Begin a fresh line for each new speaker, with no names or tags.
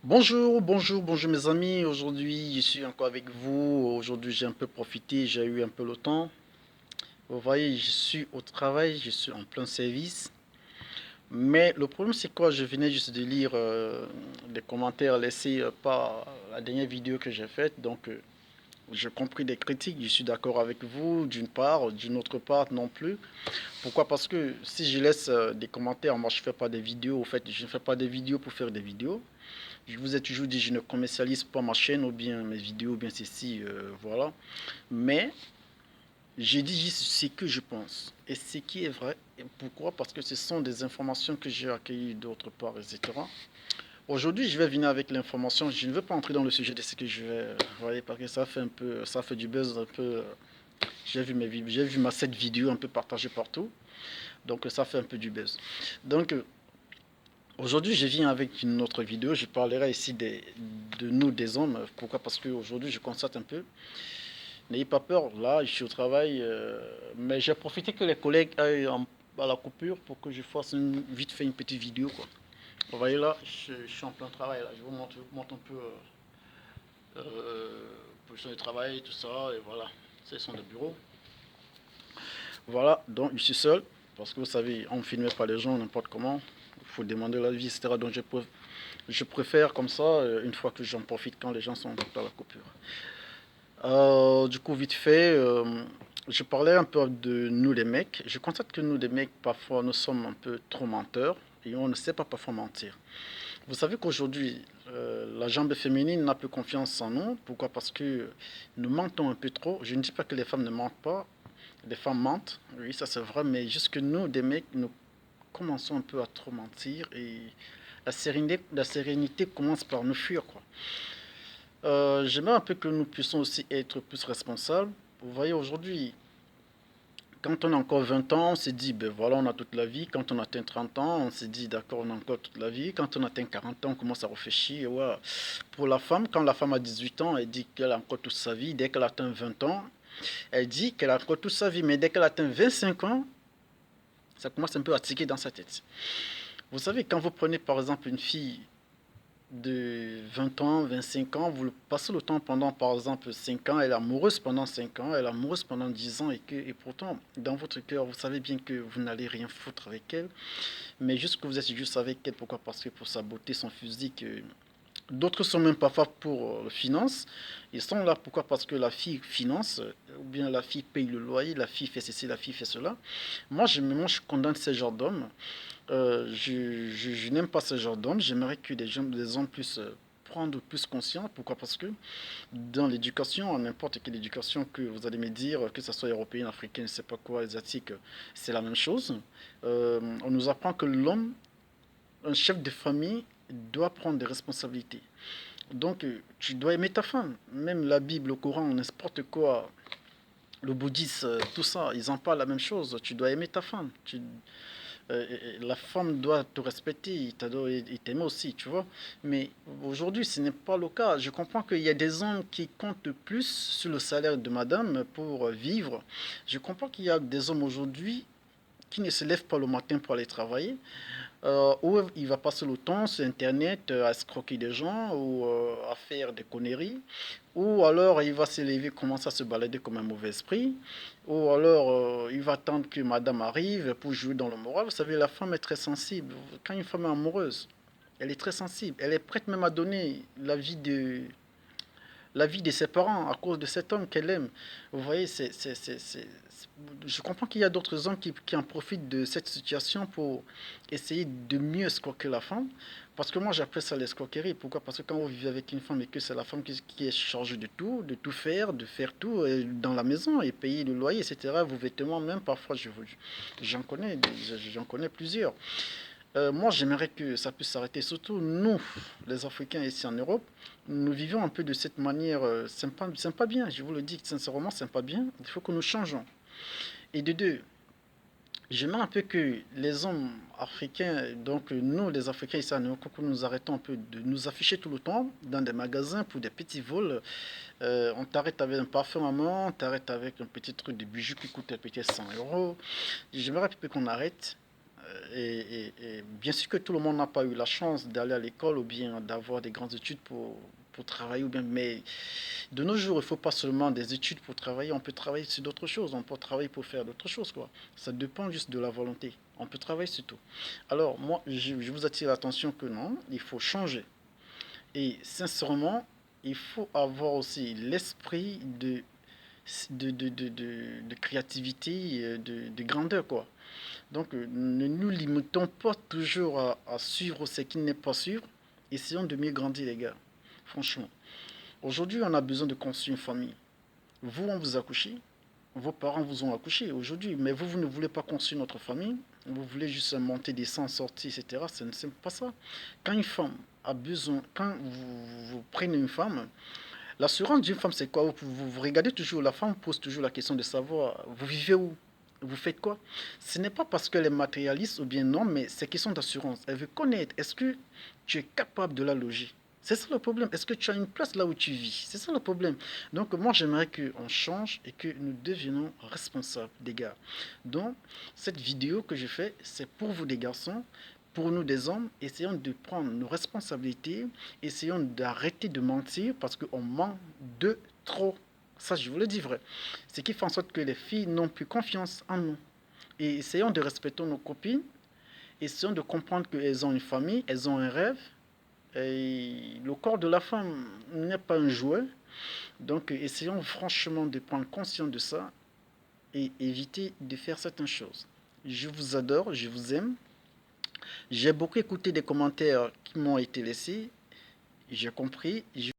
Bonjour mes amis. Aujourd'hui, je suis encore avec vous. Aujourd'hui, j'ai un peu profité, j'ai eu un peu le temps. Vous voyez, je suis au travail, je suis en plein service. Mais le problème, c'est quoi? Je venais juste de lire des commentaires laissés par la dernière vidéo que j'ai faite. Donc, j'ai compris des critiques. Je suis d'accord avec vous, d'une part, d'une autre part, non plus. Pourquoi? Parce que si je laisse des commentaires, moi, je fais pas des vidéos. En fait, je ne fais pas des vidéos pour faire des vidéos. Je vous ai toujours dit, je ne commercialise pas ma chaîne ou bien mes vidéos, ou bien ceci, voilà. Mais j'ai dit juste ce que je pense et ce qui est vrai. Et pourquoi? Parce que ce sont des informations que j'ai accueillies d'autre part, etc. Aujourd'hui, je vais venir avec l'information. Je ne veux pas entrer dans le sujet de ce que je vais, vous voyez, parce que ça fait un peu, ça fait du buzz un peu. J'ai vu cette vidéo un peu partagée partout, donc ça fait un peu du buzz. Donc aujourd'hui, je viens avec une autre vidéo. Je parlerai ici de nous, des hommes. Pourquoi? Parce qu'aujourd'hui, je constate un peu. N'ayez pas peur, là, je suis au travail. Mais j'ai profité que les collègues aillent à la coupure pour que je fasse vite fait une petite vidéo, quoi. Vous voyez là, je suis en plein travail. Là. Je vous montre un peu position de travail, tout ça. Et voilà, c'est son de bureau. Voilà, donc je suis seul. Parce que vous savez, on ne filme pas les gens n'importe comment. Il faut demander l'avis, etc. Donc je préfère comme ça, une fois que j'en profite quand les gens sont à la coupure. Du coup, vite fait, je parlais un peu de nous les mecs. Je constate que nous les mecs, parfois, nous sommes un peu trop menteurs et on ne sait pas parfois mentir. Vous savez qu'aujourd'hui, la jambe féminine n'a plus confiance en nous. Pourquoi? Parce que nous mentons un peu trop. Je ne dis pas que les femmes ne mentent pas. Les femmes mentent, oui, ça c'est vrai, mais juste que nous, des mecs, nous commençons un peu à trop mentir et la sérénité commence par nous fuir, quoi. J'aimerais un peu que nous puissions aussi être plus responsables. Vous voyez, aujourd'hui, quand on a encore 20 ans, on s'est dit, ben voilà, on a toute la vie. Quand on atteint 30 ans, on s'est dit, d'accord, on a encore toute la vie. Quand on atteint 40 ans, on commence à réfléchir. Ouais. Pour la femme, quand la femme a 18 ans, elle dit qu'elle a encore toute sa vie. Dès qu'elle atteint 20 ans, elle dit qu'elle a encore toute sa vie. Mais dès qu'elle atteint 25 ans, ça commence un peu à tiquer dans sa tête. Vous savez, quand vous prenez par exemple une fille de 20 ans, 25 ans, vous passez le temps pendant par exemple 5 ans, elle est amoureuse pendant 5 ans, elle est amoureuse pendant 10 ans et pourtant dans votre cœur vous savez bien que vous n'allez rien foutre avec elle, mais juste que vous êtes juste avec elle, pourquoi? Parce que pour sa beauté, son physique, d'autres sont même pas faits pour le finance. Ils sont là pourquoi? Parce que la fille finance, ou bien la fille paye le loyer, la fille fait ceci, la fille fait cela. Moi, je condamne ce genre d'hommes. Je n'aime pas ce genre d'hommes. J'aimerais que des hommes puissent prendre plus conscience. Pourquoi? Parce que dans l'éducation, n'importe quelle éducation que vous allez me dire, que ce soit européenne, africaine, je ne sais pas quoi, asiatique, c'est la même chose. On nous apprend que l'homme, un chef de famille, doit prendre des responsabilités. Donc, tu dois aimer ta femme. Même la Bible, le Coran, n'importe quoi, le bouddhisme, tout ça, ils en parlent la même chose. Tu dois aimer ta femme. La femme doit te respecter, et t'aimer aussi, tu vois. Mais aujourd'hui, ce n'est pas le cas. Je comprends qu'il y a des hommes qui comptent plus sur le salaire de madame pour vivre. Je comprends qu'il y a des hommes aujourd'hui qui ne se lèvent pas le matin pour aller travailler, où il va passer le temps sur Internet à escroquer des gens ou à faire des conneries, ou alors il va se lever, commencer à se balader comme un mauvais esprit, ou alors il va attendre que madame arrive pour jouer dans le moral. Vous savez, la femme est très sensible. Quand une femme est amoureuse, elle est très sensible. Elle est prête même à donner la vie de ses parents à cause de cet homme qu'elle aime. Vous voyez, je comprends qu'il y a d'autres hommes qui en profitent de cette situation pour essayer de mieux escroquer la femme. Parce que moi, j'appelle ça l'escroquerie. Pourquoi? Parce que quand vous vivez avec une femme et que c'est la femme qui est chargée de tout faire, de faire tout dans la maison et payer le loyer, etc., vos vêtements, même parfois, j'en connais plusieurs. Moi, j'aimerais que ça puisse s'arrêter. Surtout nous, les Africains ici en Europe, nous vivons un peu de cette manière. C'est pas bien. Je vous le dis sincèrement, c'est pas bien. Il faut que nous changeons. Et de deux, j'aimerais un peu que les hommes africains, donc nous, les Africains ici en Europe, que nous arrêtons un peu de nous afficher tout le temps dans des magasins pour des petits vols. On t'arrête avec un parfum à main, on t'arrête avec un petit truc de bijoux qui coûte peut-être 100 euros. J'aimerais un peu qu'on arrête. Et bien sûr que tout le monde n'a pas eu la chance d'aller à l'école ou bien d'avoir des grandes études pour travailler, ou bien, mais de nos jours, il ne faut pas seulement des études pour travailler, on peut travailler sur d'autres choses, on peut travailler pour faire d'autres choses, quoi. Ça dépend juste de la volonté. On peut travailler sur tout. Alors, moi, je vous attire l'attention que non, il faut changer. Et sincèrement, il faut avoir aussi l'esprit de créativité, de grandeur, quoi. Donc, ne nous limitons pas toujours à suivre ce qui n'est pas sûr. Essayons de mieux grandir, les gars. Franchement. Aujourd'hui, on a besoin de construire une famille. Vous, on vous a couché. Vos parents vous ont accouché aujourd'hui. Mais vous, vous ne voulez pas construire notre famille. Vous voulez juste monter, descendre, sortir, etc. Ce n'est pas ça. Quand une femme a besoin, quand vous prenez une femme, l'assurance d'une femme, c'est quoi? Vous regardez toujours, la femme pose toujours la question de savoir, vous vivez où? Vous faites quoi? Ce n'est pas parce qu'elle est matérialiste ou bien non, mais c'est question d'assurance. Elle veut connaître, est-ce que tu es capable de la loger? C'est ça le problème. Est-ce que tu as une place là où tu vis? C'est ça le problème. Donc moi, j'aimerais qu'on change et que nous devenions responsables des gars. Donc, cette vidéo que je fais, c'est pour vous des garçons, pour nous des hommes. Essayons de prendre nos responsabilités, essayons d'arrêter de mentir parce qu'on ment de trop. Ça, je vous le dis vrai. Ce qui fait en sorte que les filles n'ont plus confiance en nous. Et essayons de respecter nos copines, essayons de comprendre qu'elles ont une famille, elles ont un rêve. Et le corps de la femme n'est pas un jouet. Donc, essayons franchement de prendre conscience de ça et éviter de faire certaines choses. Je vous adore, je vous aime. J'ai beaucoup écouté des commentaires qui m'ont été laissés. J'ai compris.